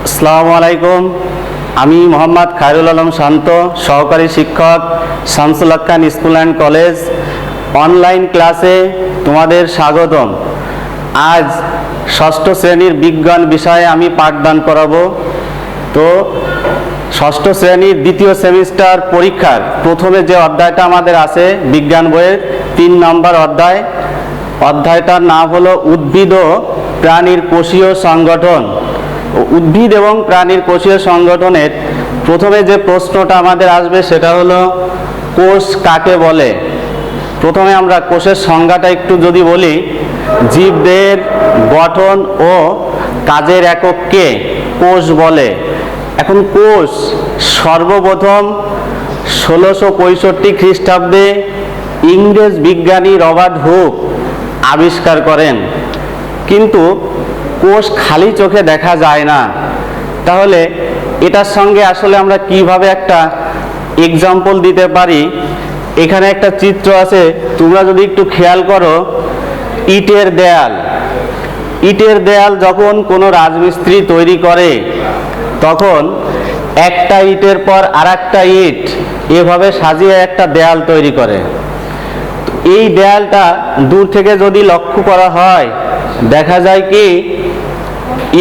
আসসালামু আলাইকুম। আমি মোহাম্মদ খায়রুল আলম শান্ত, সহকারী শিক্ষক, শামসুল হক খান স্কুল অ্যান্ড কলেজ। অনলাইন ক্লাসে তোমাদের স্বাগতম। আজ ষষ্ঠ শ্রেণীর বিজ্ঞান বিষয়ে আমি পাঠদান করাবো। তো ষষ্ঠ শ্রেণীর দ্বিতীয় সেমিস্টার পরীক্ষার প্রথমে যে অধ্যায়টা আমাদের আছে বিজ্ঞান বইয়ের 3 নম্বর অধ্যায়, অধ্যায়টার নাম হলো উদ্ভিদ ও প্রাণীর কোষীয় সংগঠন। উদ্ভিদ এবং প্রাণীর কোষীয় সংগঠনের প্রথমে যে প্রশ্নটা আমাদের আসবে সেটা হলো কোষ কাকে বলে। প্রথমে আমরা কোষের সংজ্ঞাটা একটু যদি বলি, জীবদেহের গঠন ও কাজের একককে কোষ বলে। এখন কোষ সর্বপ্রথম 1665 খ্রিস্টাব্দে ইংরেজ বিজ্ঞানী রবার্ট হুক আবিষ্কার করেন। কিন্তু কোষ খালি চোখে দেখা যায় না। তাহলে এটার সঙ্গে আসলে আমরা কিভাবে একটা এক্সাম্পল দিতে পারি, এখানে একটা চিত্র আছে, তোমরা যদি একটু খেয়াল করো, ইটের দেয়াল। ইটের দেয়াল যখন কোনো রাজমিস্ত্রি তৈরি করে তখন একটা ইটের পর আরেকটা ইট এভাবে সাজিয়ে একটা দেয়াল তৈরি করে। এই দেয়ালটা দূর থেকে যদি লক্ষ্য করা হয় দেখা যায় কি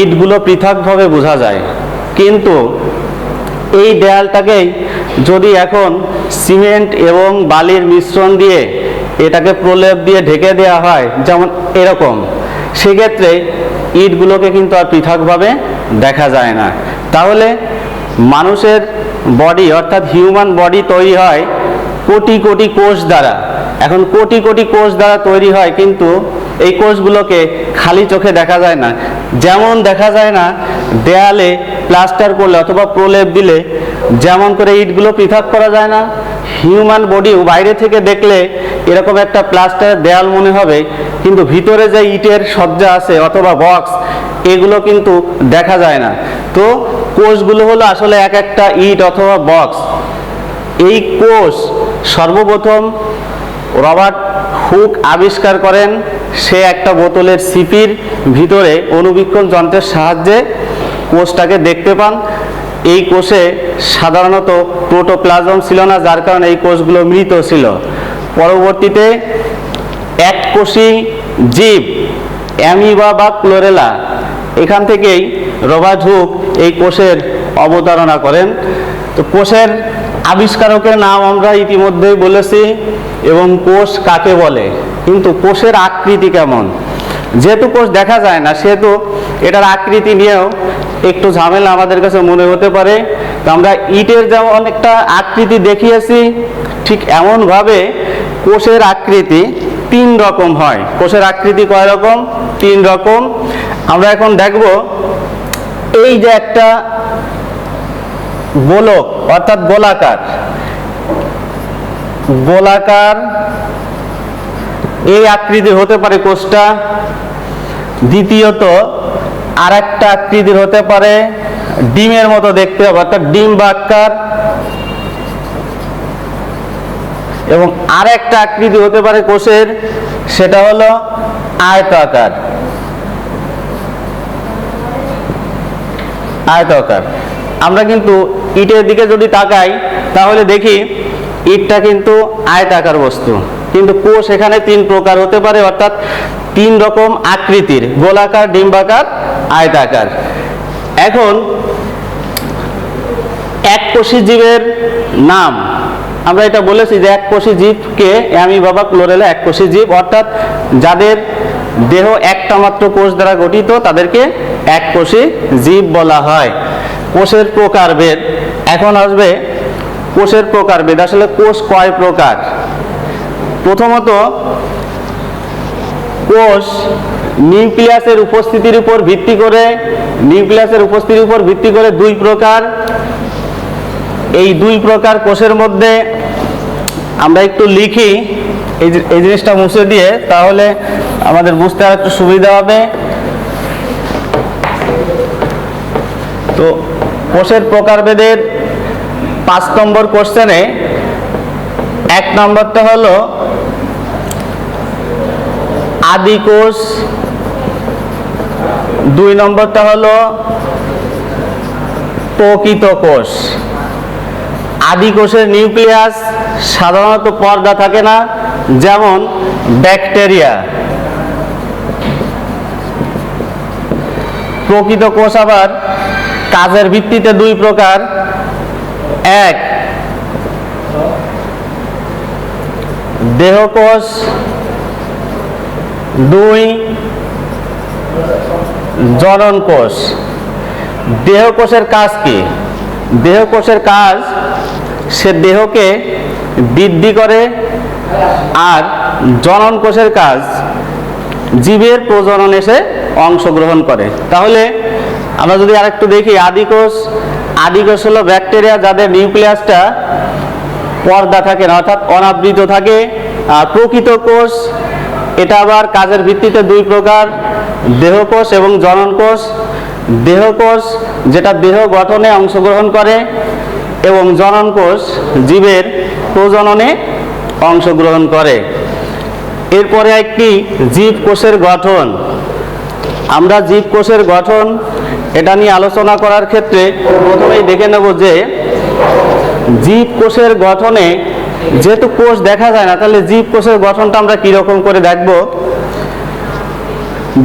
ইটগুলো পৃথকভাবে বোঝা যায়। কিন্তু এই দেয়ালটাকেই যদি এখন সিমেন্ট এবং বালির মিশ্রণ দিয়ে এটাকে প্রলেপ দিয়ে ঢেকে দেওয়া হয়, যেমন এরকম, সেক্ষেত্রে ইটগুলোকে কিন্তু আর পৃথকভাবে দেখা যায় না। তাহলে মানুষের বডি অর্থাৎ হিউম্যান বডি তৈরি হয় কোটি কোটি কোষ দ্বারা। এখন কোটি কোটি কোষ দ্বারা তৈরি হয়, কিন্তু এই কোষগুলোকে খালি চোখে দেখা যায় না। যেমন দেখা যায় না দেয়ালে প্লাস্টার করলে অথবা প্রলেপ দিলে যেমন করে ইটগুলো পৃথক করা যায় না, হিউম্যান বডিও বাইরে থেকে দেখলে এরকম একটা প্লাস্টারের দেয়াল মনে হবে, কিন্তু ভিতরে যে ইটের সজ্জা আছে অথবা বক্স, এগুলো কিন্তু দেখা যায় না। তো কোষগুলো হলো আসলে এক একটা ইট অথবা বক্স। এই কোষ সর্বপ্রথম রবার্ট হুক আবিষ্কার করেন। সে একটা বোতলের সিপির ভিতরে অণুবীক্ষণ যন্ত্রের সাহায্যে কোষটাকে দেখতে পান। এই কোষে সাধারণত প্রোটোপ্লাজম ছিল না, যার কারণে এই কোষগুলো মৃত ছিল। পরবর্তীতে এককোষী জীব অ্যামিবা বা ক্লোরেলা, এখান থেকেই রবার্ট হুক এই কোষের অবতারণা করেন। তো কোষের আবিষ্কারকের নাম আমরা ইতিমধ্যেই বলেছি, এবং কোষ কাকে বলে। কিন্তু কোষের আকৃতি কেমন, যেহেতু কোষ দেখা যায় না সেহেতু এটার আকৃতি নিয়েও একটু ঝামেলা আমাদের কাছে মনে হতে পারে। তো আমরা ইটের যেমন একটা আকৃতি দেখিয়েছি, ঠিক এমনভাবে কোষের আকৃতি 3 রকম হয়। কোষের আকৃতি কয় রকম? 3 রকম। আমরা এখন দেখব এই যে একটা গোলক অর্থাৎ গোলাকার, গোলাকার এই আকৃতির হতে পারে কোষটা। দ্বিতীয়ত আর একটা আকৃতির হতে পারে ডিমের মতো দেখতে হবে, অর্থাৎ ডিম্বাকার। এবং আর একটা আকৃতি হতে পারে কোষের, সেটা হলো আয়তাকার। আয়তাকার। আমরা কিন্তু ইটের দিকে যদি তাকাই তাহলে দেখি ইটটা কিন্তু আয়তাকার বস্তু, কিন্তু কোষ এখানে 3 প্রকার হতে পারে, অর্থাৎ 3 রকম আকৃতির, গোলাকার, ডিম্বাকার, আয়তাকার। এখন এককোষী জীবের নাম আমরা এটা বলেছি যে এককোষী জীবকে অ্যামিবা বা ক্লোরেলা এককোষী জীব, অর্থাৎ যাদের দেহ একটা মাত্র কোষ দ্বারা গঠিত তাদেরকে এককোষী জীব বলা হয়। কোষের প্রকারভেদ, এখন আসবে কোষের প্রকারভেদ। আসলে কোষ কয় প্রকার? প্রথমত কোষ নিউক্লিয়াসের উপস্থিতির উপর ভিত্তি করে, নিউক্লিয়াসের উপস্থিতির উপর ভিত্তি করে 2 প্রকার। এই 2 প্রকার কোষের মধ্যে আমরা একটু লিখি এই জিনিসটা মুছে দিয়ে, তাহলে আমাদের বুঝতে আর একটু সুবিধা হবে। তো কোষের প্রকারভেদের 5 নম্বর কোশ্চেনে 1 নম্বরটা হলো আদি কোষ, 2 নম্বরটা হলো প্রকৃত কোষ। আদি কোষের নিউক্লিয়াস সাধারণত পর্দা থাকে না, যেমন ব্যাকটেরিয়া। প্রকৃত কোষ আবার কাজের ভিত্তিতে দুই প্রকার, এক দেহকোষ, দুই জনন কোষ। দেহকোষের কাজ কি? দেহকোষের কাজ সে দেহকে বৃদ্ধি করে, আর জনন কোষের কাজ জীবের প্রজননে সে অংশগ্রহণ করে। তাহলে আমরা যদি আরেকটু দেখি, আদি কোষ হলো ব্যাকটেরিয়া যাদের নিউক্লিয়াসটা পর্দা থাকে না, অর্থাৎ অনাবৃত থাকে। আর প্রকৃত কোষ এটা আবার কাজের ভিত্তিতে দুই প্রকার, দেহকোষ এবং জনন কোষ। দেহকোষ যেটা দেহ গঠনে অংশগ্রহণ করে, এবং জনন কোষ জীবের প্রজননে অংশগ্রহণ করে। এরপরে একটি জীবকোষের গঠন। আমরা জীবকোষের গঠন এটা নিয়ে আলোচনা করার ক্ষেত্রে প্রথমেই দেখে নেব যে জীবকোষের গঠনে, যেহেতু কোষ দেখা যায় না, তাহলে জীবকোষের গঠনটা আমরা কিরকম করে দেখব।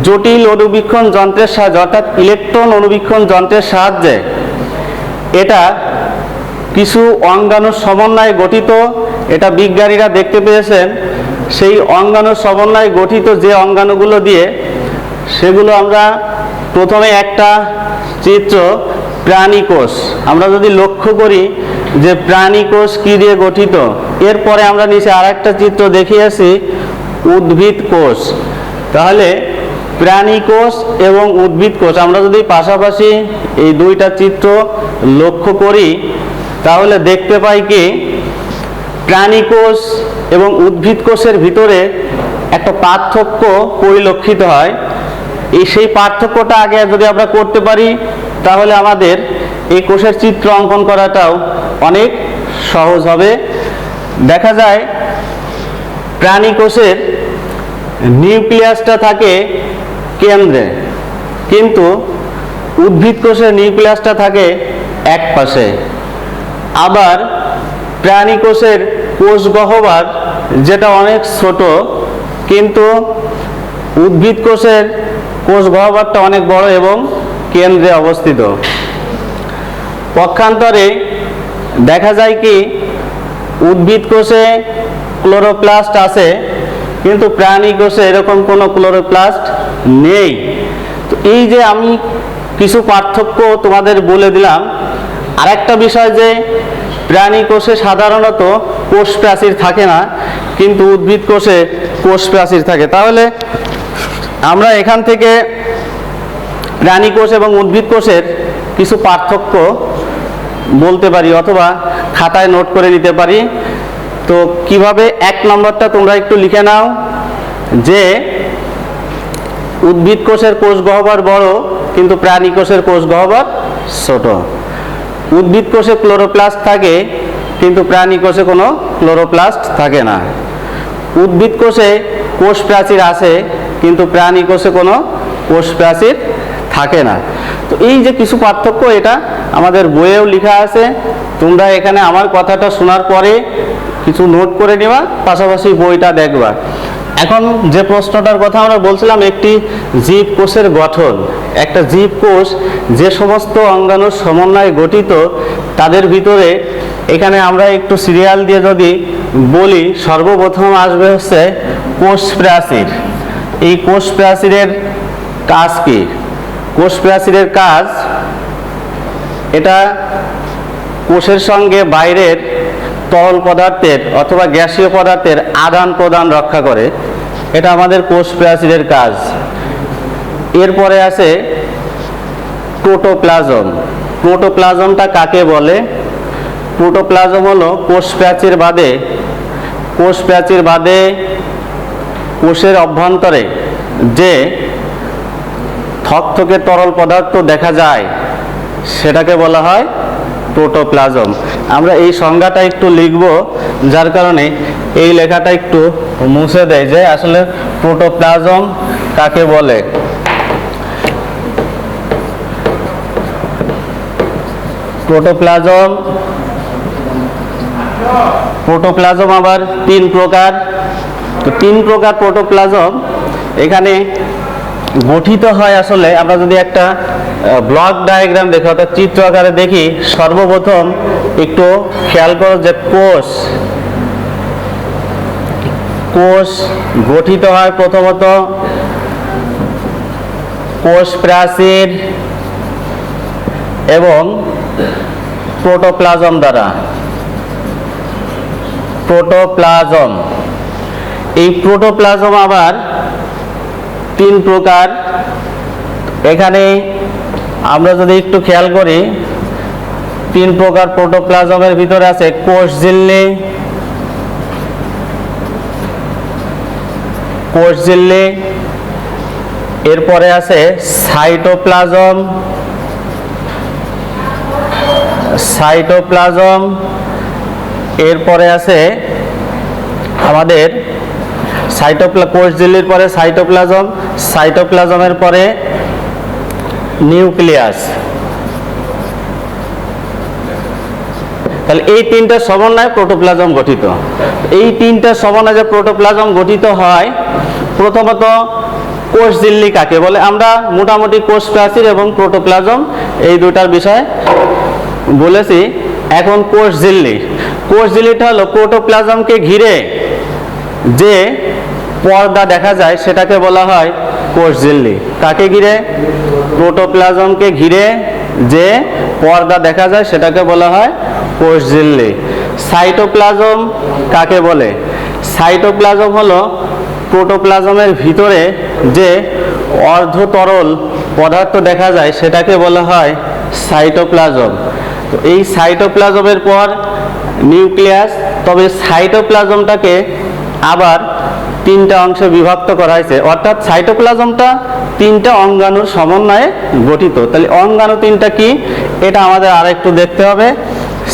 জটিল অণুবীক্ষণ যন্ত্রের সাহায্যে, অর্থাৎ ইলেকট্রন অণুবীক্ষণ যন্ত্রের সাহায্যে এটা কিছু অঙ্গাণুর সমন্বয়ে গঠিত। এটা বিজ্ঞানীরা দেখতে পেয়েছেন। সেই অঙ্গাণুর সমন্বয়ে গঠিত যে অঙ্গাণুগুলো দিয়ে, সেগুলো আমরা প্রথমে একটা চিত্র প্রাণী কোষ। আমরা যদি লক্ষ্য করি যে প্রাণী কোষ কি দিয়ে গঠিত, এরপরে আমরা নিচে আর একটা চিত্র দেখিয়েছি উদ্ভিদ কোষ। তাহলে প্রাণী কোষ এবং উদ্ভিদ কোষ আমরা যদি পাশাপাশি এই দুইটা চিত্র লক্ষ্য করি, তাহলে দেখতে পাই কি প্রাণী কোষ এবং উদ্ভিদ কোষের ভিতরে একটা পার্থক্য পরিলক্ষিত হয়। সেই পার্থক্যটা আগে যদি আমরা করতে পারি, তাহলে আমাদের এই কোষের চিত্র অঙ্কন করাটাও অনেক সহজ হবে। দেখা যায় প্রাণী কোষের নিউক্লিয়াসটা থাকে কেন্দ্রে, কিন্তু উদ্ভিদ কোষের নিউক্লিয়াসটা থাকে এক পাশে। আবার প্রাণী কোষের কোষ গহ্বর যেটা অনেক ছোট, কিন্তু উদ্ভিদ কোষের কোষ গহ্বরটা অনেক বড় এবং কেন্দ্রে অবস্থিত। পক্ষান্তরে দেখা যায় কি উদ্ভিদ কোষে ক্লোরোপ্লাস্ট আছে, কিন্তু প্রাণী কোষে এরকম কোনো ক্লোরোপ্লাস্ট নেই। তো এই যে আমি কিছু পার্থক্য তোমাদের বলে দিলাম। আরেকটা বিষয় যে প্রাণী কোষে সাধারণত কোষ প্রাচীর থাকে না, কিন্তু উদ্ভিদ কোষে কোষ প্রাচীর থাকে। তাহলে আমরা এখান থেকে প্রাণী কোষ এবং উদ্ভিদ কোষের কিছু পার্থক্য বলতে পারি, অথবা খাতায় নোট করে নিতে পারি। তো কিভাবে, এক নম্বরটা তোমরা একটু লিখে নাও যে উদ্ভিদ কোষের কোষ গহ্বর বড়, কিন্তু প্রাণী কোষের কোষ গহ্বর ছোট। উদ্ভিদ কোষে ক্লোরোপ্লাস্ট থাকে, কিন্তু প্রাণী কোষে কোনো ক্লোরোপ্লাস্ট থাকে না। উদ্ভিদ কোষে কোষ প্রাচীর আছে, কিন্তু প্রাণী কোষে কোনো কোষ প্রাচীর থাকে না। তো এই যে কিছু পার্থক্য, এটা আমাদের বইয়েও লেখা আছে। তোমরা এখানে আমার কথাটা শোনার পরে কিছু নোট করে নেবা, পাশাপাশি বইটা দেখবা। এখন যে প্রশ্নটার কথা আমরা বলছিলাম, একটি জীবকোষের গঠন। একটা জীবকোষ যে সমস্ত অঙ্গাণুর সমন্বয়ে গঠিত, তাদের ভিতরে এখানে আমরা একটু সিরিয়াল দিয়ে যদি বলি, সর্বপ্রথম আসবে হচ্ছে কোষ প্রাচীর। এই কোষ প্রাচীরের কাজ কি? কোষ প্রাচীরের কাজ, এটা কোষের সঙ্গে বাইরের তরল পদার্থের অথবা গ্যাসীয় পদার্থের আদান প্রদান রক্ষা করে। এটা আমাদের কোষ প্রাচীরের কাজ। এরপরে আছে প্রোটোপ্লাজম। প্রোটোপ্লাজমটা কাকে বলে? প্রোটোপ্লাজম হলো কোষ প্রাচীর বাদে কোষের অভ্যন্তরে যে থকথকে তরল পদার্থ দেখা যায়, সেটাকে বলা হয় প্রোটোপ্লাজম। আমরা এই সংজ্ঞাটা একটু লিখব, যার কারণে এই লেখাটা একটু মুছে দেয় যে আসলে প্রোটোপ্লাজম কাকে বলে। প্রোটোপ্লাজম, প্রোটোপ্লাজম আবার 3 প্রকার। তো 3 প্রকার প্রোটোপ্লাজম এখানে গঠিত হয়। আসলে আমরা যদি একটা ব্লক ডায়াগ্রাম দেখি অর্থাৎ চিত্র আকারে দেখি, সর্বপ্রথম একটু খেয়াল করো যে কোষ গঠিত হয় প্রথমত কোষ প্রাচীর এবং প্রোটোপ্লাজম দ্বারা। প্রোটোপ্লাজম, এই প্রোটোপ্লাজম আবার 3 প্রকার। এখানে আমরা যদি একটু খেয়াল করি, 3 প্রকার প্রোটোপ্লাজমের ভিতরে আছে কোষঝিল্লি, এরপরে আছে সাইটোপ্লাজম, এরপরে আছে আমাদের কোষঝিল্লির পরে সাইটোপ্লাজমের পরে নিউক্লিয়াস। তাহলে এই 3টা সমন্বয়ে প্রোটোপ্লাজম গঠিত। এই 3টা সমন্বয়ে যে প্রোটোপ্লাজম গঠিত হয়, প্রথমত কোষঝিল্লি কাকে বলে, আমরা মোটামুটি কোষ প্রাচীর এবং প্রোটোপ্লাজম এই দুটার বিষয় বলেছি। এখন কোষঝিল্লিটা হলো প্রোটোপ্লাজমকে ঘিরে যে পর্দা দেখা যায় সেটাকে বলা হয় কোষঝিল্লি। কাকে ঘিরে? প্রোটোপ্লাজমকে ঘিরে যে পর্দা দেখা যায় সেটাকে বলা হয় কোষঝিল্লি। সাইটোপ্লাজম কাকে বলে? সাইটোপ্লাজম হলো প্রোটোপ্লাজমের ভিতরে যে অর্ধতরল পদার্থ দেখা যায় সেটাকে বলা হয় সাইটোপ্লাজম। তো এই সাইটোপ্লাজমের পর নিউক্লিয়াস। তবে সাইটোপ্লাজমটাকে আবার 3টা অংশে বিভক্ত করা হয়েছে, অর্থাৎ সাইটোপ্লাজমটা 3টা অঙ্গাণুর সমন্বয়ে গঠিত। তাহলে অঙ্গাণু 3টা কি, এটা আমাদের আরেকটু দেখতে হবে।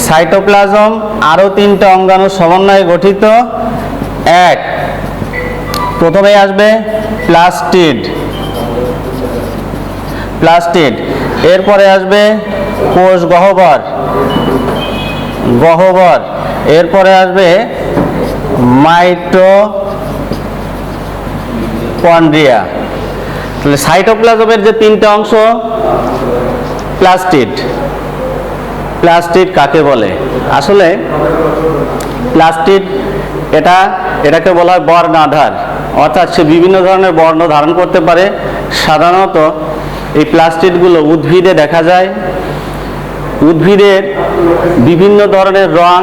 সাইটোপ্লাজম আরো 3টা অঙ্গাণুর সমন্বয়ে গঠিত। প্রথমে আসবে প্লাস্টিড, এরপরে আসবে কোষ গহ্বর, এরপরে আসবে মাইটোকন্ড্রিয়া। তাহলে সাইটোপ্লাজমের যে 3টা অংশ, প্লাস্টিড কাকে বলে? আসলে প্লাস্টিড এটাকে বলা হয় বর্ণাধার, অর্থাৎ সে বিভিন্ন ধরনের বর্ণ ধারণ করতে পারে। সাধারণত এই প্লাস্টিডগুলো উদ্ভিদে দেখা যায়। উদ্ভিদের বিভিন্ন ধরনের রং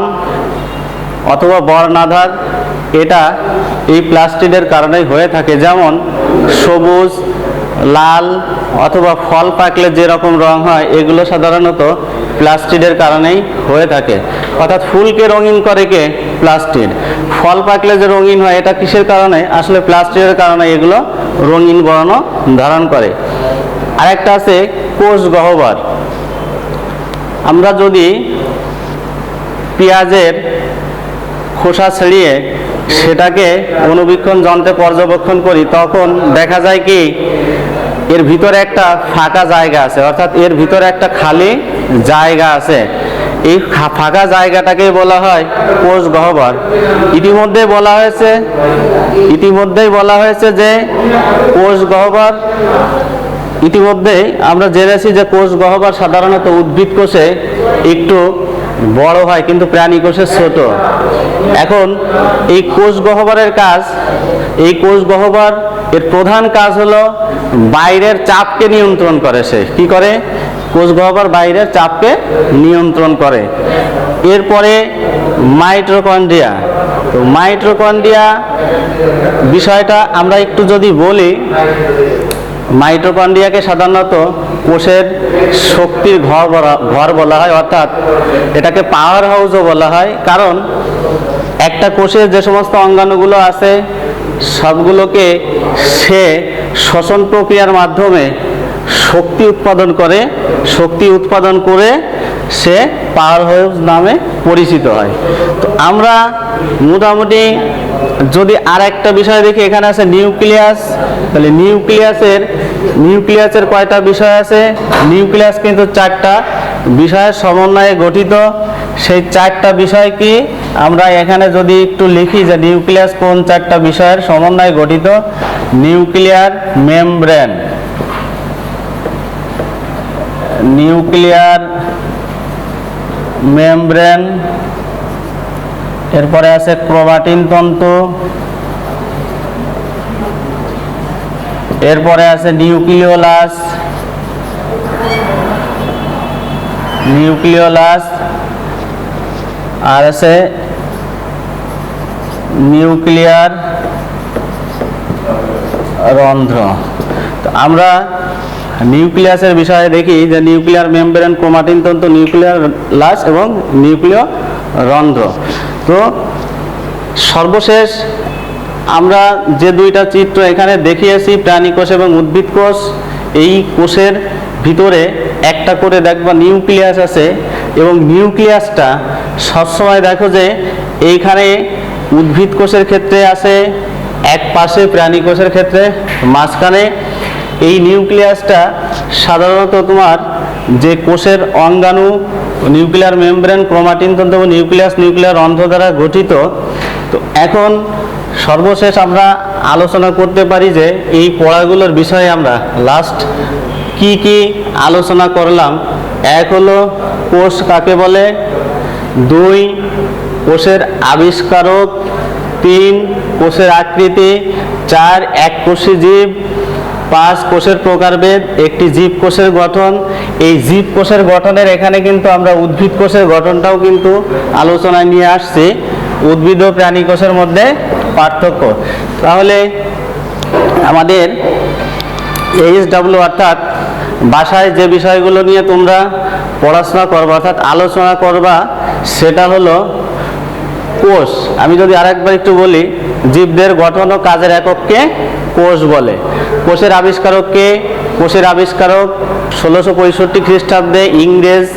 অথবা বর্ণাধার এটা এই প্লাস্টিডের কারণেই হয়ে থাকে। যেমন সবুজ, লাল অথবা ফল পাকলে যেরকম রং হয়, এগুলো সাধারণত প্লাস্টিডের কারণেই হয়ে থাকে। অর্থাৎ ফুলকে রঙিন করে কে? প্লাস্টিড। ফল পাকলে যে রঙিন হয়, এটা কিসের কারণে? আসলে প্লাস্টিডের কারণে এগুলো রঙিন বর্ণ ধারণ করে। আরেকটা আছে কোষ গহ্বর। আমরা যদি পেঁয়াজের খোসা ছাড়িয়ে সেটাকে অণুবীক্ষণ যন্ত্রে পর্যবেক্ষণ করি, তখন দেখা যায় কি এর ভিতরে একটা ফাঁকা জায়গা আছে, অর্থাৎ এর ভিতরে একটা খালি জায়গা আছে। এই ফাঁকা জায়গাটাকে বলা হয় কোষ গহ্বর। ইতিমধ্যেই বলা হয়েছে যে কোষ গহ্বর, ইতিমধ্যেই আমরা জেনেছি যে কোষ গহ্বর সাধারণত উদ্ভিদ কোষে একটু বড় হয়, কিন্তু প্রাণী কোষে ছোট। এখন এই কোষ গহ্বরের কাজ, এই কোষ গহ্বর এর প্রধান কাজ হলো বাইরের চাপকে নিয়ন্ত্রণ করে। সে কি করে? কোষ গহ্বর বাইরের চাপকে নিয়ন্ত্রণ করে। এরপরে মাইটোকন্ড্রিয়া। তো মাইটোকন্ড্রিয়া বিষয়টা আমরা একটু যদি বলি, মাইটোকন্ড্রিয়াকে সাধারণত কোষের শক্তির ঘর বলা হয়, অর্থাৎ এটাকে পাওয়ার হাউসও বলা হয়। কারণ একটা কোষের যে সমস্ত অঙ্গাণুগুলো আছে সবগুলোকে সে শ্বসন প্রক্রিয়ার মাধ্যমে শক্তি উৎপাদন করে সে পাওয়ার হাউস নামে পরিচিত হয়। তো আমরা মোটামুটি যদি আর একটা বিষয় দেখি, এখানে আছে নিউক্লিয়াস। তাহলে নিউক্লিয়াসের কয়টা বিষয় আছে? নিউক্লিয়াস কিন্তু 4টা। বিষয়ের সমন্বয়ে গঠিত। সেই 4টা বিষয় কি আমরা এখানে যদি একটু লিখি যে নিউক্লিয়াস কোন 4টা বিষয়ের সমন্বয়ে গঠিত। নিউক্লিয়ার মেমব্রেন, নিউক্লিয়ার মেমব্রেন, এরপরে আছে ক্রোমাটিন তন্তু, এরপরে আছে নিউক্লিওলাস, নিউক্লিওলাস, আর আছে নিউক্লিয়ার রন্ধ্র। তো আমরা নিউক্লিয়াসের বিষয়ে দেখি যে নিউক্লিয়ার মেমব্রেন, ক্রোমাটিন তন্তু, নিউক্লিয়ার লাস এবং নিউক্লিয় রন্ধ্র। তো সর্বশেষ আমরা যে 2টা চিত্র এখানে দেখিয়েছি, প্রাণী কোষ এবং উদ্ভিদ কোষ, এই কোষের ভিতরে একটা করে দেখবা নিউক্লিয়াস আছে এবং নিউক্লিয়াসটা সবসময় দেখো যে এইখানে উদ্ভিদ কোষের ক্ষেত্রে আছে এক পাশে, প্রাণী কোষের ক্ষেত্রে মাঝখানে। এই নিউক্লিয়াসটা সাধারণত তোমার যে কোষের অঙ্গাণু, নিউক্লিয়ার মেমব্রেন, ক্রোমাটিন তন্তু এবং নিউক্লিয়াস, নিউক্লিয়ার রন্ধ্র দ্বারা গঠিত। তো এখন সর্বশেষ আমরা আলোচনা করতে পারি যে এই পড়াগুলোর বিষয়ে আমরা লাস্ট কি কি আলোচনা করলাম। 1 হলো কোষ কাকে বলে, 2 কোষের আবিষ্কারক, 3 কোষের আকৃতি, 4 এককোষী জীব, 5 কোষের প্রকারভেদ, একটি জীবকোষের গঠন। এই জীবকোষের গঠনের এখানে কিন্তু আমরা উদ্ভিদ কোষের গঠনটাও কিন্তু আলোচনায় নিয়ে আসছি, উদ্ভিদ ও প্রাণী কোষের মধ্যে পার্থক্য। তাহলে আমাদের এইচডব্লিউ অর্থাৎ বাসায় যে বিষয়গুলো নিয়ে তোমরা পড়াশোনা করবা অর্থাৎ আলোচনা করবা সেটা হলো কোষ। আমি যদি আরেকবার একটু বলি, জীবদের গঠন ও কাজের একককে কোষ বলে। কোষের আবিষ্কারক কে? কোষের আবিষ্কারক 1665 খ্রিস্টাব্দে ইংরেজ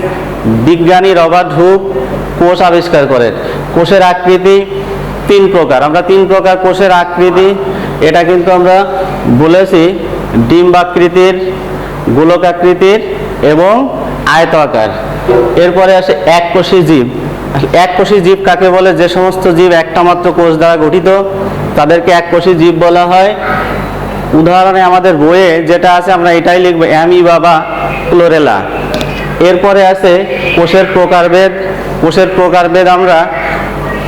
বিজ্ঞানী রবার্ট হুক কোষ আবিষ্কার করেন। কোষের আকৃতি 3 প্রকার। আমরা 3 প্রকার কোষের আকৃতি, এটা কিন্তু আমরা বলেছি, ডিম্বাকৃতির, গোলক আকৃতির এবং আয়তাকার। এরপরে আসে এককোষী জীব। এককোষী জীব কাকে বলে? যে সমস্ত জীব একটা মাত্র কোষ দ্বারা গঠিত তাদেরকে এককোষী জীব বলা হয়। উদাহরণে আমাদের বইয়ে যেটা আছে আমরা এটাই লিখব, অ্যামিবা বা ক্লোরেলা। এরপরে আছে কোষের প্রকারভেদ। কোষের প্রকারভেদ আমরা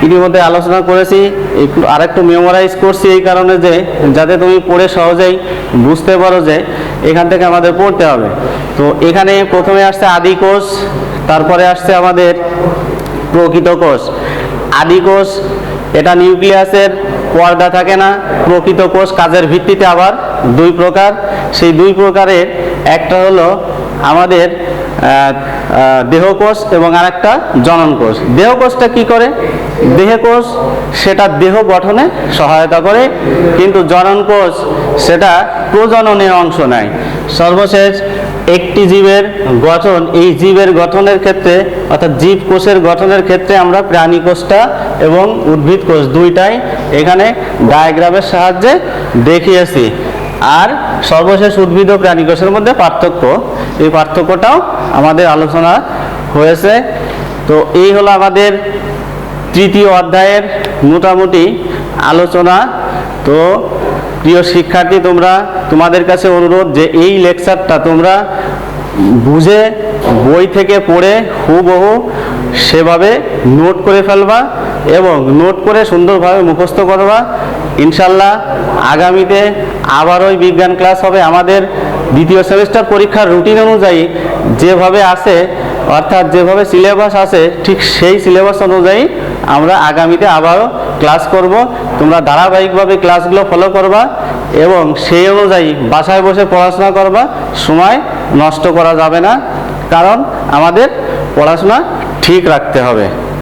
ইতিমধ্যে আলোচনা করেছি, একটু আরেকটু মেমোরাইজ করছি এই কারণে যে যাতে তুমি পড়ে সহজেই বুঝতে পারো যে এখান থেকে আমাদের পড়তে হবে। তো এখানে প্রথমে আসছে আদি কোষ, তারপরে আসছে আমাদের প্রকৃত কোষ। আদি কোষ এটা নিউক্লিয়াসের পর্দা থাকে না। প্রকৃত কোষ কাজের ভিত্তিতে আবার 2 প্রকার। সেই 2 প্রকারের একটা হলো আমাদের দেহকোষ এবং আরেকটা জনন কোষ। দেহকোষটা কি করে? দেহকোষ সেটা দেহ গঠনে সহায়তা করে, কিন্তু জনন কোষ সেটা প্রজননে অংশ নেয়। সর্বশেষ একটি জীবের গঠন, এই জীবের গঠনের ক্ষেত্রে অর্থাৎ জীব কোষের গঠনের ক্ষেত্রে আমরা প্রাণী কোষটা এবং উদ্ভিদ কোষ দুইটাই এখানে ডায়াগ্রামের সাহায্যে দেখিয়েছি। আর সর্বশেষ উদ্ভিদ ও প্রাণী কোষের মধ্যে পার্থক্য, এই পার্থক্যটাও আমাদের আলোচনা হয়েছে। তো এই হলো আমাদের 3য় অধ্যায়ের মোটামুটি আলোচনা। তো প্রিয় শিক্ষার্থী, তোমাদের কাছে অনুরোধ যে এই লেকচারটা তোমরা বুঝে বই থেকে পড়ে হুবহু সেভাবে নোট করে ফেলবা এবং নোট করে সুন্দরভাবে মুখস্থ করবা। ইনশাল্লাহ আগামীতে আবার ওই বিজ্ঞান ক্লাস হবে। আমাদের 2য় সেমিস্টার পরীক্ষার রুটিন অনুযায়ী যেভাবে আছে অর্থাৎ যেভাবে সিলেবাস আছে ঠিক সেই সিলেবাস অনুযায়ী আমরা আগামীতে আবারও ক্লাস করব। তোমরা ধারাবাহিকভাবে ক্লাসগুলো ফলো করবা এবং সেই অনুযায়ী বাসায় বসে পড়াশোনা করবা। সময় নষ্ট করা যাবে না, কারণ আমাদের পড়াশোনা ঠিক রাখতে হবে।